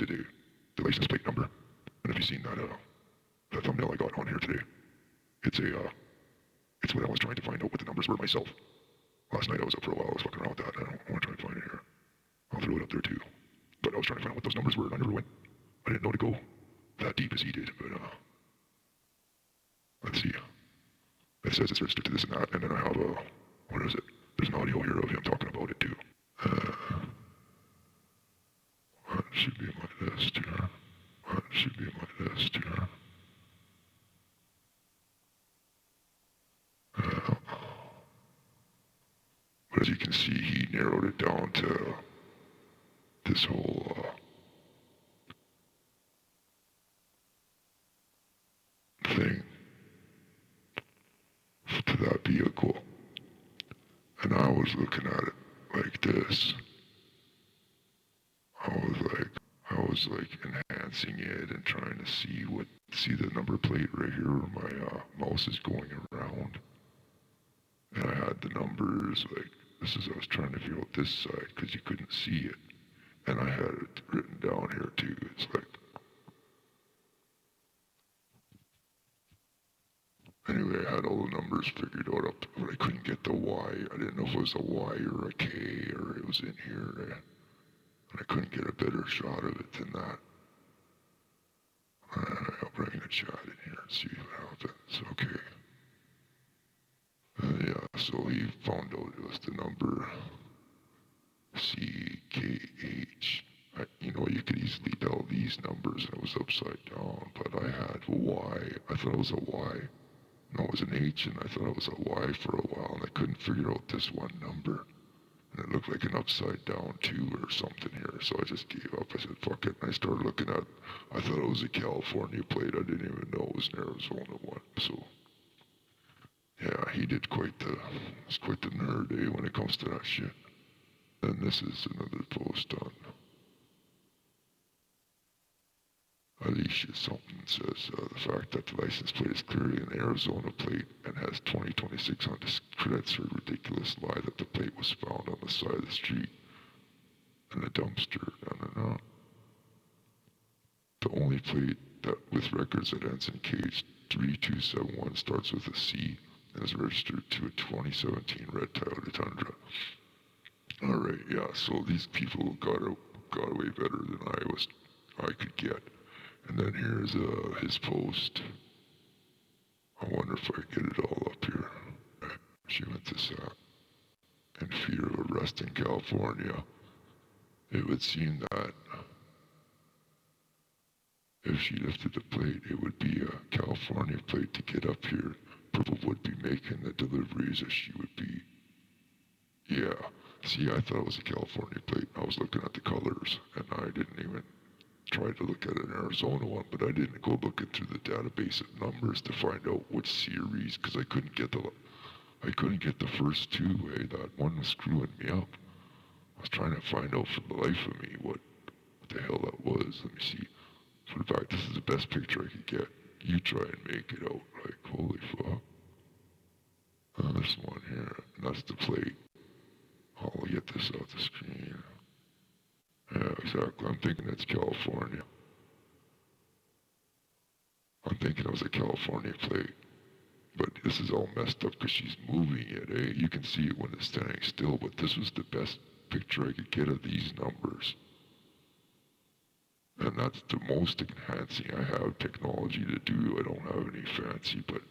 the license plate number. And if you've seen that thumbnail I got on here today, it's what I was trying to find out what the numbers were myself. Last night I was up for a while, I was fucking around with that. I want to try and find it here. I'll throw it up there too. But I was trying to find out what those numbers were, and I never went. I didn't know to go that deep as he did, but let's see. It says it's registered to this and that, and then I have what is it? There's an audio here of him talking about it too. What should be my list here? What should be my list here? But as you can see, he narrowed it down to this whole thing to that vehicle. And I was looking at it like this. I was like enhancing it and trying to see the number plate right here where my mouse is going around. And I had the numbers like, I was trying to figure out this side because you couldn't see it. And I had it written down here too. It's like, anyway, I had all the numbers figured out up, but I couldn't get the Y. I didn't know if it was a Y or a K or it was in here. And I couldn't get a better shot of it than that. I'll bring a shot in here and see what happens. Okay. Yeah, so he found out it was the number CKH. You could easily tell these numbers. It was upside down, but I had a Y. I thought it was a Y. No, it was an H, and I thought it was a Y for a while, and I couldn't figure out this one number. And it looked like an upside down 2 or something here, so I just gave up. I said, fuck it, and I started looking at, I thought it was a California plate. I didn't even know it was an Arizona one, so. Yeah, he did quite the nerd, when it comes to that shit. And this is another post on Alicia something says, the fact that the license plate is clearly an Arizona plate and has 2026 on this credits her ridiculous lie that the plate was found on the side of the street in a dumpster. No. The only plate that with records that ends in KH3271 starts with a C and is registered to a 2017 red Toyota Tundra. Alright, yeah, so these people got away better than I could get. And then here's his post. I wonder if I get it all up here. She went to SAT. In fear of arrest in California. It would seem that if she lifted the plate, it would be a California plate to get up here. Purple would be making the deliveries as she would be. Yeah. See, I thought it was a California plate. I was looking at the colors, and I didn't even try to look at an Arizona one, but I didn't go looking through the database of numbers to find out which series, because I couldn't get the first two. That one was screwing me up. I was trying to find out for the life of me what the hell that was. Let me see. For the fact, this is the best picture I could get. You try and make it out. Like, holy fuck. This one here, and that's the plate. I'll get this off the screen. Yeah, exactly. I'm thinking it's California. I'm thinking it was a California plate. But this is all messed up because she's moving it, You can see it when it's standing still, but this was the best picture I could get of these numbers. And that's the most enhancing I have technology to do. I don't have any fancy, but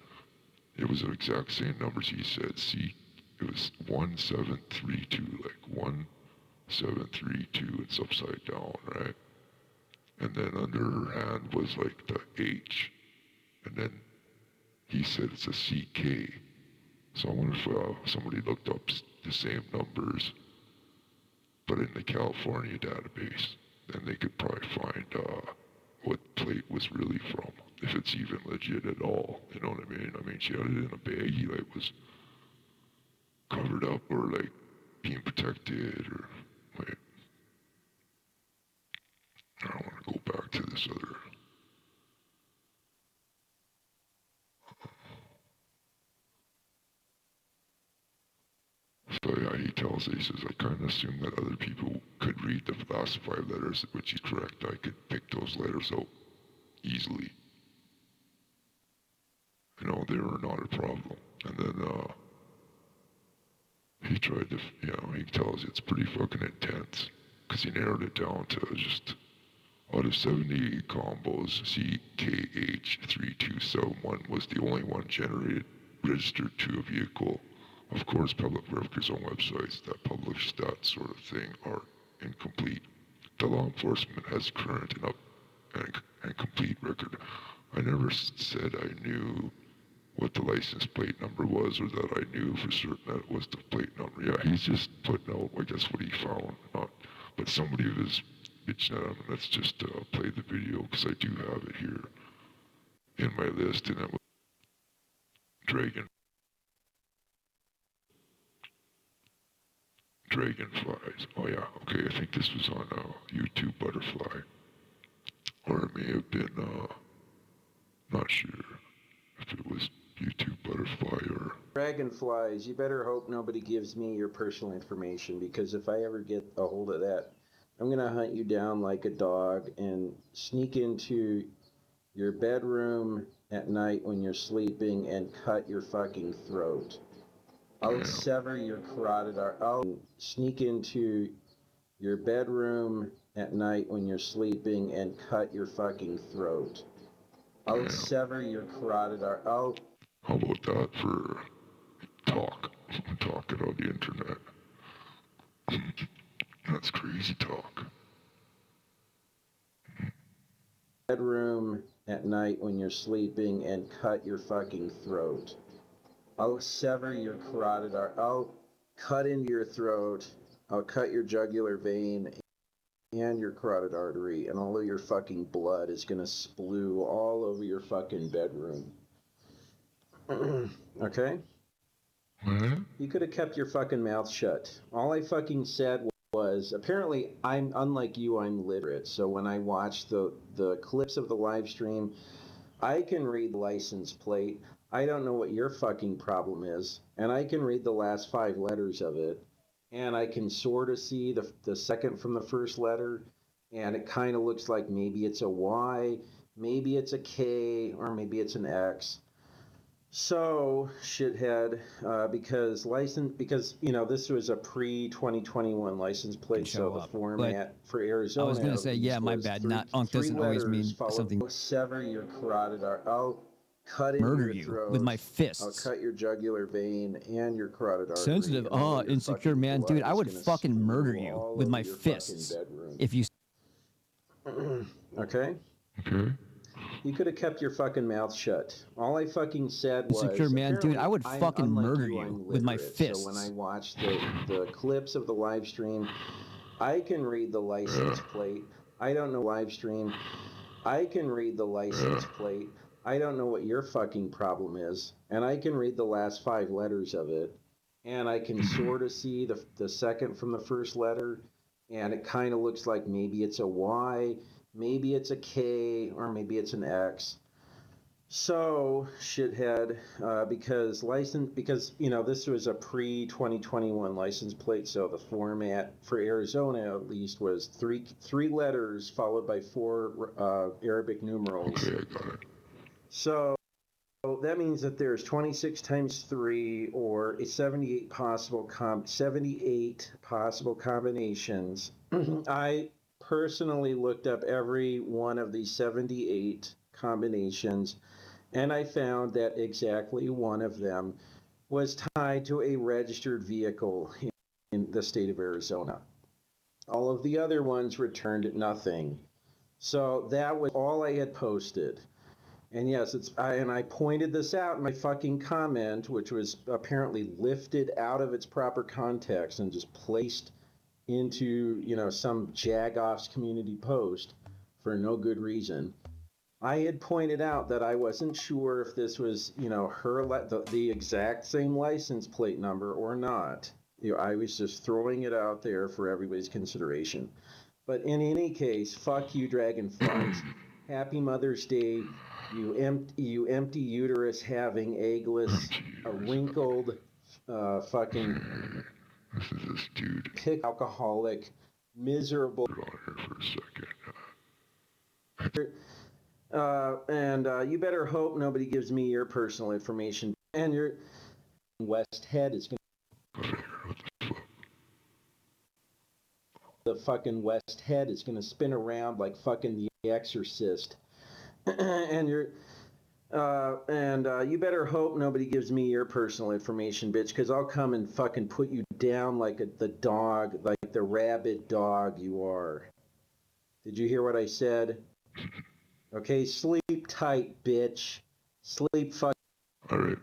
it was the exact same numbers he said. See, it was 1732, like 1732, it's upside down, right? And then under her hand was like the H. And then he said it's a CK. So I wonder if somebody looked up the same numbers, but in the California database, then they could probably find what plate was really from, if it's even legit at all. You know what I mean? I mean, she had it in a baggie, like was covered up or like being protected or like. I don't want to go back to this other. But yeah, he tells it, he says, I kind of assumed that other people could read the last 5 letters, which is correct. I could pick those letters out easily. You know, they were not a problem. And then, he tried to, he tells you it's pretty fucking intense. Because he narrowed it down to just, out of 78 combos, CKH3271 was the only one registered to a vehicle. Of course, public records on websites that publish that sort of thing are incomplete. The law enforcement has current and complete record. I never said I knew what the license plate number was or that I knew for certain that it was the plate number. Yeah, he's just putting out, I guess, what he found. But somebody was bitching at him. Let's just play the video because I do have it here in my list, and it was dragonflies. Oh yeah, okay, I think this was on YouTube Butterfly. Or it may have been, not sure if it was YouTube Butterfly or... Dragonflies, you better hope nobody gives me your personal information, because if I ever get a hold of that, I'm gonna hunt you down like a dog and sneak into your bedroom at night when you're sleeping and cut your fucking throat. I'll sever your carotid artery. I'll sneak into your bedroom at night when you're sleeping and cut your fucking throat. I'll sever your carotid artery. How about that for talking on the internet? That's crazy talk. Bedroom at night when you're sleeping and cut your fucking throat. I'll sever your carotid artery. I'll cut into your throat. I'll cut your jugular vein and your carotid artery, and all of your fucking blood is gonna splue all over your fucking bedroom. Okay? What? You could have kept your fucking mouth shut. All I fucking said was, apparently, unlike you, I'm literate. So when I watch the clips of the live stream, I can read the license plate. I don't know what your fucking problem is. And I can read the last 5 letters of it. And I can sort of see the second from the first letter. And it kind of looks like maybe it's a Y, maybe it's a K, or maybe it's an X. So, shithead, because this was a pre-2021 license plate, so the format for Arizona. I was gonna say, yeah, my bad. Not unk doesn't always mean something. I'll sever your carotid artery. I'll cut into Murder your you throat with my fists. I'll cut your jugular vein and your carotid artery. Sensitive, insecure man, dude. I would fucking murder you with my fists if you. Okay. Okay. You could have kept your fucking mouth shut. All I fucking said was... Insecure man, dude, I would fucking murder you with my fists. So when I watch the clips of the live stream, I can read the license plate. I don't know live stream. I can read the license plate. I don't know what your fucking problem is. And I can read the last 5 letters of it. And I can sort of see the second from the first letter. And it kind of looks like maybe it's a Y, maybe it's a K, or maybe it's an X. So, shithead, because this was a pre-2021 license plate, so the format for Arizona at least was three letters followed by 4 Arabic numerals. Okay, I got it. So that means that there's 26 times 3, or 78 possible combinations. I personally looked up every one of these 78 combinations, and I found that exactly one of them was tied to a registered vehicle in the state of Arizona. All of the other ones returned nothing. So that was all I had posted. And yes, I pointed this out in my fucking comment, which was apparently lifted out of its proper context and just placed into, some Jagoff's community post for no good reason. I had pointed out that I wasn't sure if this was, the exact same license plate number or not. I was just throwing it out there for everybody's consideration. But in any case, fuck you, Dragonflies. Happy Mother's Day. You empty uterus having eggless, wrinkled, fucking This is this dude. Pick alcoholic, miserable. Put on here for a second. And you better hope nobody gives me your personal information. And your West Head is going What the fuck? the fucking West Head is going to spin around like fucking The Exorcist. And you better hope nobody gives me your personal information, bitch, because I'll come and fucking put you down like the dog, like the rabid dog you are. Did you hear what I said? Okay, sleep tight, bitch. Sleep fucking. All right.